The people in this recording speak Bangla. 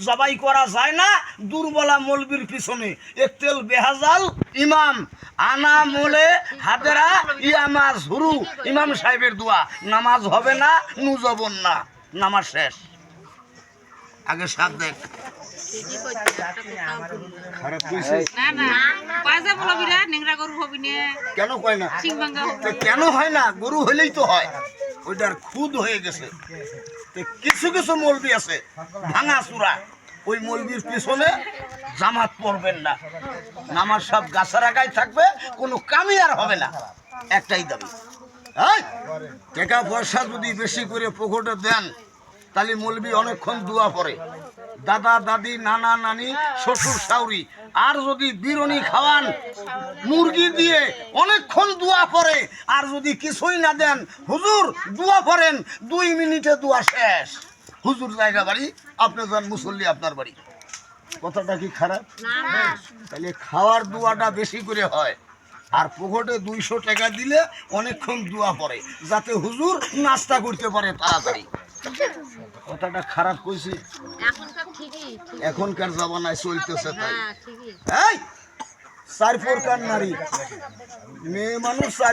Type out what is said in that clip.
জবাই করা যায় না দুর্বলা মৌলবীর পিছনে একতেল বেহাজাল ইমাম আনা মোলে হাতেরা ইয়ামাজ হুরু ইমাম সাহেবের দোয়া নামাজ হবে না নুজবন না নামাজ শেষ আগে সাত দেখ খারাপ কইছে কেন কয় না কেন হয় না গরু হইলেই তো হয় ওইটার খুদ হয়ে গেছে কিছু কিছু মৌলবি আছে ভাঙা চূড়া ওই মৌলবির পিছনে জামাত পড়বেন না নামাজ সব গাছের আগায় থাকবে কোনো কামই আর হবে না একটাই দাবি টাকা পয়সা যদি বেশি করে পকেটে দেন তাহলে মৌলবি অনেকক্ষণ দোয়া পড়ে দাদা দাদি নানা নানি শ্বশুর শাউরি আর যদি বিরনি খাওয়ান মুরগি দিয়ে অনেকক্ষণ দোয়া পড়ে আর যদি কিছুই না দেন হুজুর দোয়া পড়েন 2 মিনিটে দোয়া শেষ হুজুর জায়গা বাড়ি আপনি যান মুসল্লি আপনার বাড়ি কথাটা কি খারাপ তাহলে খাওয়ার দোয়াটা বেশি করে হয় আর পকেটে 200 টাকা দিলে অনেকক্ষণ দোয়া পড়ে যাতে হুজুর নাস্তা করতে পারে তাড়াতাড়ি কথাটা খারাপ কইছি এখনকার জামানায় চলতেছে তাই এই 4 প্রকার নারী মেয়ে মানুষ